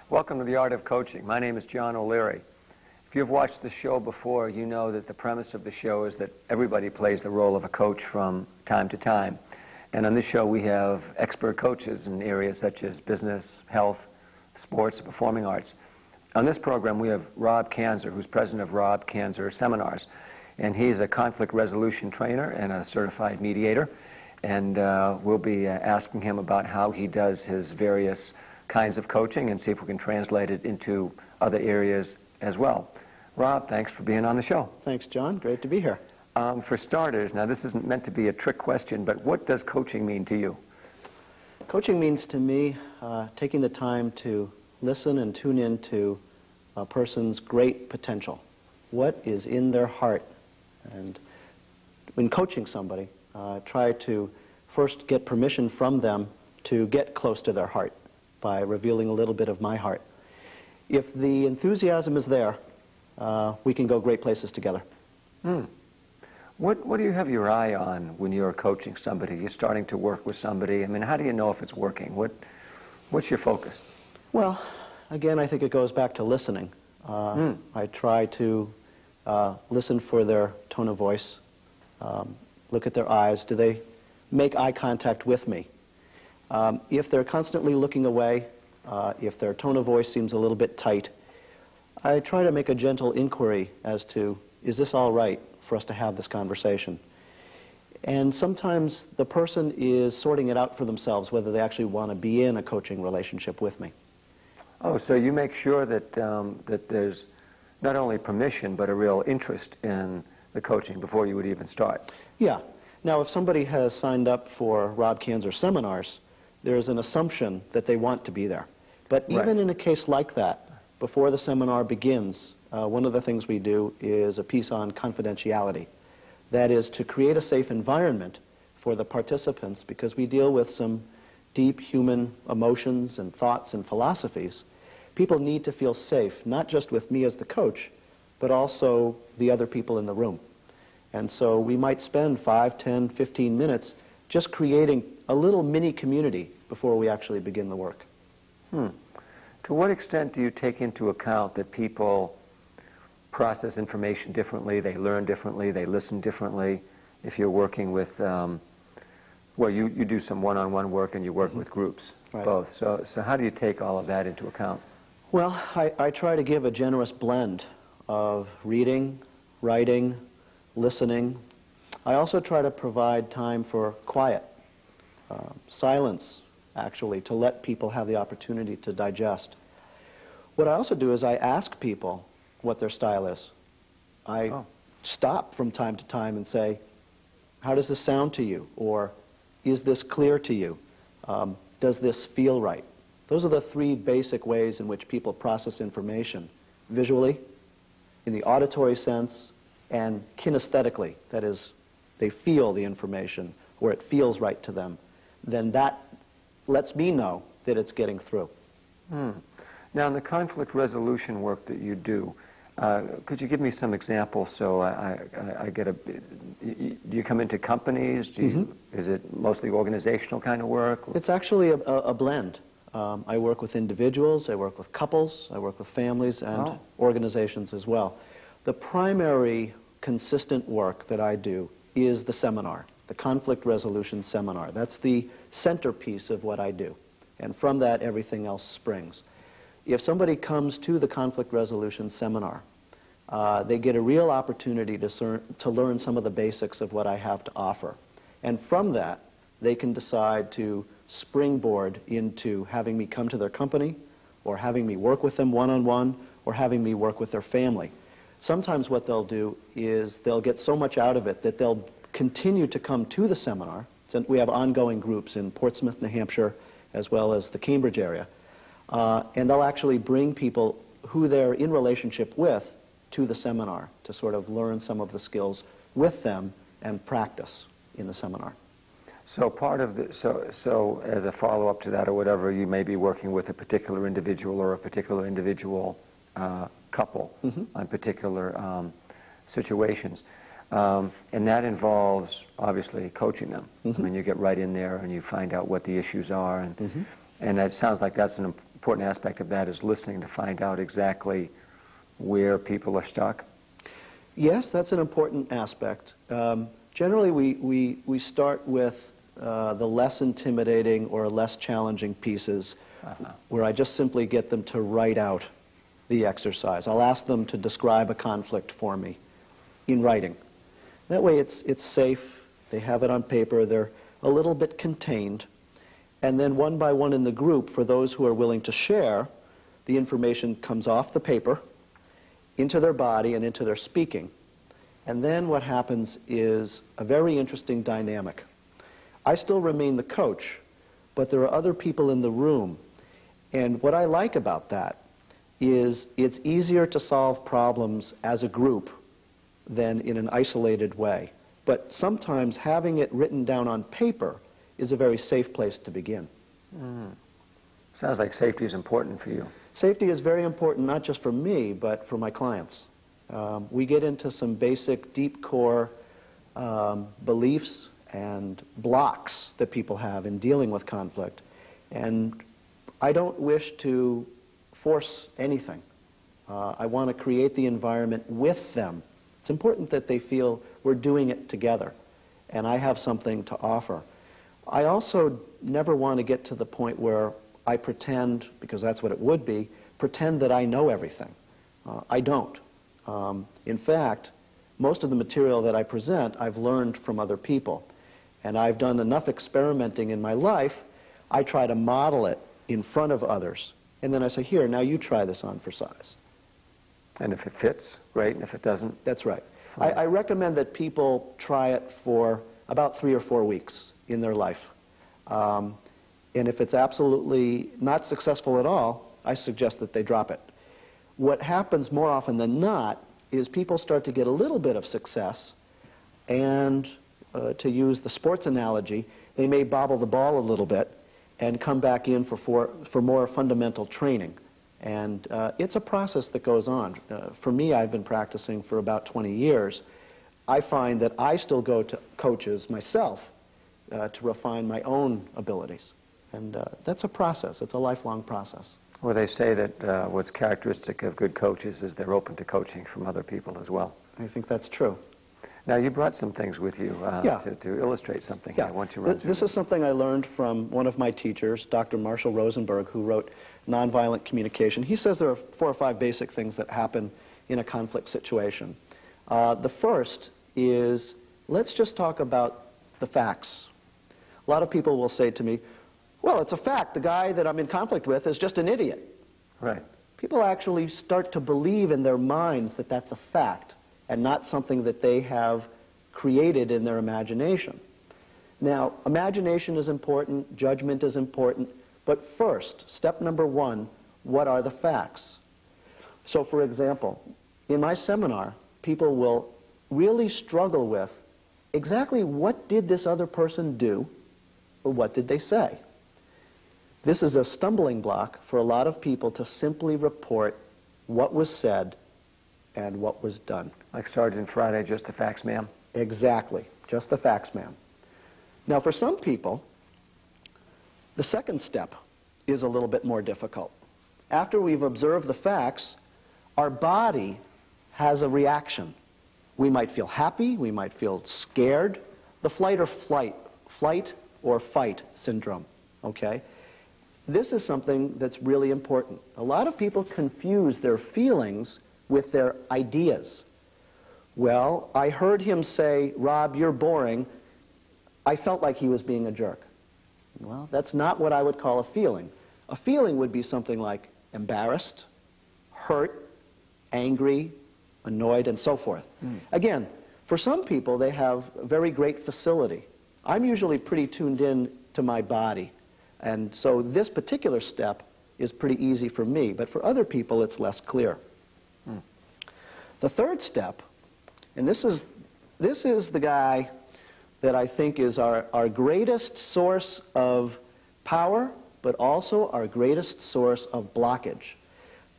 Welcome to The Art of Coaching. My name is John O'Leary. If you've watched the show before, you know that the premise of the show is that everybody plays the role of a coach from time to time. And on this show, we have expert coaches in areas such as business, health, sports, performing arts. On this program, we have Rob Kanzer, who's president of Rob Kanzer Seminars. And he's a conflict resolution trainer and a certified mediator. And we'll be asking him about how he does his various kinds of coaching and see if we can translate it into other areas as well. Rob, thanks for being on the show. Thanks, John. Great to be here. For starters, now this isn't meant to be a trick question, but what does coaching mean to you? Coaching means to me taking the time to listen and tune in to a person's great potential. What is in their heart? And when coaching somebody, try to first get permission from them to get close to their heart by revealing a little bit of my heart. If the enthusiasm is there, we can go great places together. What do you have your eye on when you're coaching somebody? You're starting to work with somebody. I mean, how do you know if it's working? What's your focus? Well, again, I think it goes back to listening. I try to listen for their tone of voice, look at their eyes. Do they make eye contact with me? If they're constantly looking away, if their tone of voice seems a little bit tight, I try to make a gentle inquiry as to, is this all right for us to have this conversation? And sometimes the person is sorting it out for themselves, whether they actually want to be in a coaching relationship with me. Oh, so you make sure that, that there's not only permission, but a real interest in the coaching before you would even start? Yeah. Now, if somebody has signed up for Rob Kanzer Seminars, there's an assumption that they want to be there. But even in a case like that, before the seminar begins, one of the things we do is a piece on confidentiality. That is to create a safe environment for the participants, because we deal with some deep human emotions and thoughts and philosophies. People need to feel safe, not just with me as the coach, but also the other people in the room. And so we might spend 5, 10, 15 minutes just creating a little mini community before we actually begin the work. To what extent do you take into account that people process information differently, they learn differently, they listen differently? If you're working with, well, you do some one-on-one work and you work with groups, both. So how do you take all of that into account? Well, I try to give a generous blend of reading, writing, listening. I also try to provide time for quiet, silence, actually, to let people have the opportunity to digest. What I also do is I ask people what their style is. I stop from time to time and say, how does this sound to you? Or, is this clear to you? Does this feel right? Those are the three basic ways in which people process information: visually, in the auditory sense, and kinesthetically. That is, they feel the information, or it feels right to them. Then that lets me know that it's getting through. Now, in the conflict resolution work that you do, could you give me some examples so I get a... Do you come into companies? Do you, is it mostly organizational kind of work? It's actually a blend. I work with individuals, I work with couples, I work with families and organizations as well. The primary consistent work that I do is the seminar, the conflict resolution seminar. That's the centerpiece of what I do. And from that, everything else springs. If somebody comes to the conflict resolution seminar, they get a real opportunity to learn some of the basics of what I have to offer. And from that, they can decide to springboard into having me come to their company, or having me work with them one-on-one, or having me work with their family. Sometimes what they'll do is they'll get so much out of it that they'll continue to come to the seminar. So we have ongoing groups in Portsmouth, New Hampshire, as well as the Cambridge area. And they'll actually bring people who they're in relationship with to the seminar to sort of learn some of the skills with them and practice in the seminar. So part of the, so as a follow-up to that or whatever, you may be working with a particular individual or a particular individual couple on particular situations. And that involves, obviously, coaching them. I mean, you get right in there and you find out what the issues are. And it sounds like that's important aspect of that is listening to find out exactly where people are stuck? Yes, that's an important aspect. Generally, we start with the less intimidating or less challenging pieces, where I just simply get them to write out the exercise. I'll ask them to describe a conflict for me in writing. That way it's safe, they have it on paper, they're a little bit contained, and then one by one in the group, for those who are willing to share, the information comes off the paper, into their body and into their speaking. And then what happens is a very interesting dynamic. I still remain the coach, but there are other people in the room. And what I like about that is it's easier to solve problems as a group than in an isolated way. But sometimes having it written down on paper is a very safe place to begin. Sounds like safety is important for you. Safety is very important, not just for me, but for my clients. We get into some basic, deep core beliefs and blocks that people have in dealing with conflict. And I don't wish to force anything. I want to create the environment with them. It's important that they feel we're doing it together, and I have something to offer. I also never want to get to the point where I pretend, because that's what it would be, pretend that I know everything. I don't. In fact, most of the material that I present, I've learned from other people. And I've done enough experimenting in my life, I try to model it in front of others. And then I say, here, now you try this on for size. And if it fits, great, and if it doesn't? That's right. I recommend that people try it for about 3 or 4 weeks in their life. And if it's absolutely not successful at all, I suggest that they drop it. What happens more often than not is people start to get a little bit of success, and to use the sports analogy, they may bobble the ball a little bit and come back in for more fundamental training. And it's a process that goes on. For me, I've been practicing for about 20 years. I find that I still go to coaches myself to refine my own abilities. And that's a process. It's a lifelong process. Well, they say that what's characteristic of good coaches is they're open to coaching from other people as well. I think that's true. Now, you brought some things with you to illustrate something. Yeah. I want you to run through This is something I learned from one of my teachers, Dr. Marshall Rosenberg, who wrote Nonviolent Communication. He says there are 4 or 5 basic things that happen in a conflict situation. The first is, let's just talk about the facts. A lot of people will say to me, well, it's a fact. The guy that I'm in conflict with is just an idiot. Right. People actually start to believe in their minds that that's a fact and not something that they have created in their imagination. Now, imagination is important, judgment is important, but first, step number 1, what are the facts? So, for example, in my seminar, people will really struggle with exactly what did this other person do or what did they say? This is a stumbling block for a lot of people to simply report what was said and what was done. Like Sergeant Friday, just the facts, ma'am? Exactly. Just the facts, ma'am. Now, for some people, the second step is a little bit more difficult. After we've observed the facts, our body has a reaction. We might feel happy, we might feel scared, the flight or fight syndrome, okay? This is something that's really important. A lot of people confuse their feelings with their ideas. Well, I heard him say, Rob, you're boring. I felt like he was being a jerk. Well, that's not what I would call a feeling. A feeling would be something like embarrassed, hurt, angry, annoyed, and so forth. Again, for some people, they have very great facility. I'm usually pretty tuned in to my body. And so this particular step is pretty easy for me, but for other people, it's less clear. The third step, and this is the guy that I think is our greatest source of power, but also our greatest source of blockage.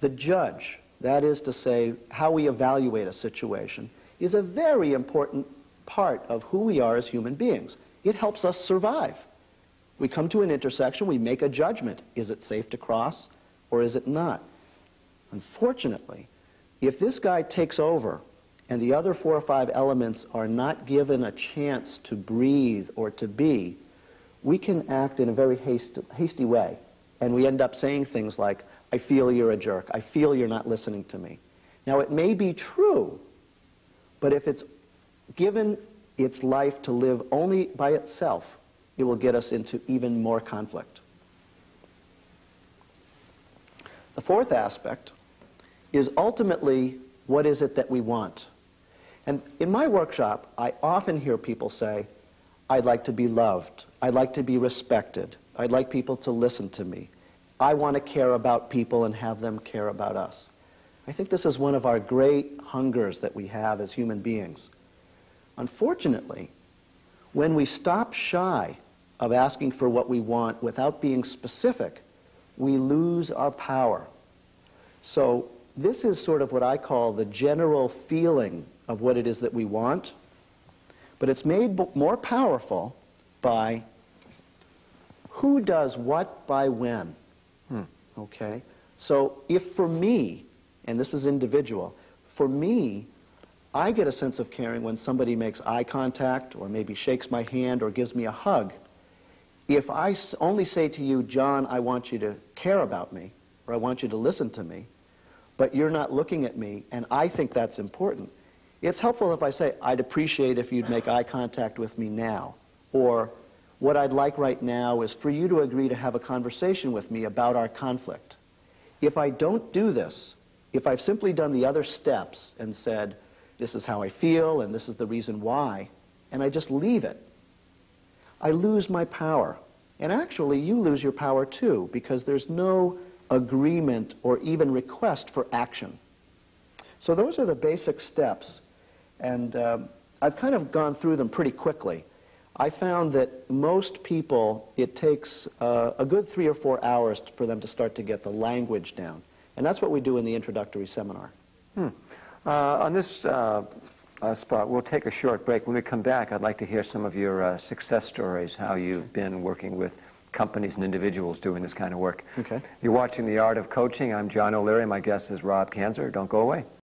The judge, that is to say, how we evaluate a situation, is a very important part of who we are as human beings. It helps us survive. We come to an intersection, we make a judgment. Is it safe to cross? or is it not? Unfortunately, if this guy takes over and the other 4 or 5 elements are not given a chance to breathe or to be, we can act in a very hasty way. And we end up saying things like, I feel you're a jerk. I feel you're not listening to me. Now, it may be true, but if it's given its life to live only by itself, it will get us into even more conflict. The fourth aspect is ultimately, what is it that we want? And in my workshop, I often hear people say, I'd like to be loved. I'd like to be respected. I'd like people to listen to me. I want to care about people and have them care about us. I think this is one of our great hungers that we have as human beings. Unfortunately, when we stop shy of asking for what we want without being specific, we lose our power. So this is sort of what I call the general feeling of what it is that we want, but it's made more powerful by who does what by when. Okay? So if for me, and this is individual, for me, I get a sense of caring when somebody makes eye contact or maybe shakes my hand or gives me a hug. If I only say to you, John, I want you to care about me, or I want you to listen to me, but you're not looking at me, and I think that's important, it's helpful if I say, I'd appreciate if you'd make eye contact with me now, or what I'd like right now is for you to agree to have a conversation with me about our conflict. If I don't do this, if I've simply done the other steps and said, this is how I feel and this is the reason why, and I just leave it, I lose my power. And actually, you lose your power too, because there's no agreement or even request for action. So those are the basic steps, and I've kind of gone through them pretty quickly. I found that most people, it takes a good 3 or 4 hours for them to start to get the language down. And that's what we do in the introductory seminar. On this spot, we'll take a short break. When we come back, I'd like to hear some of your success stories, how you've been working with companies and individuals doing this kind of work. Okay. You're watching The Art of Coaching. I'm John O'Leary. My guest is Rob Kanzer. Don't go away.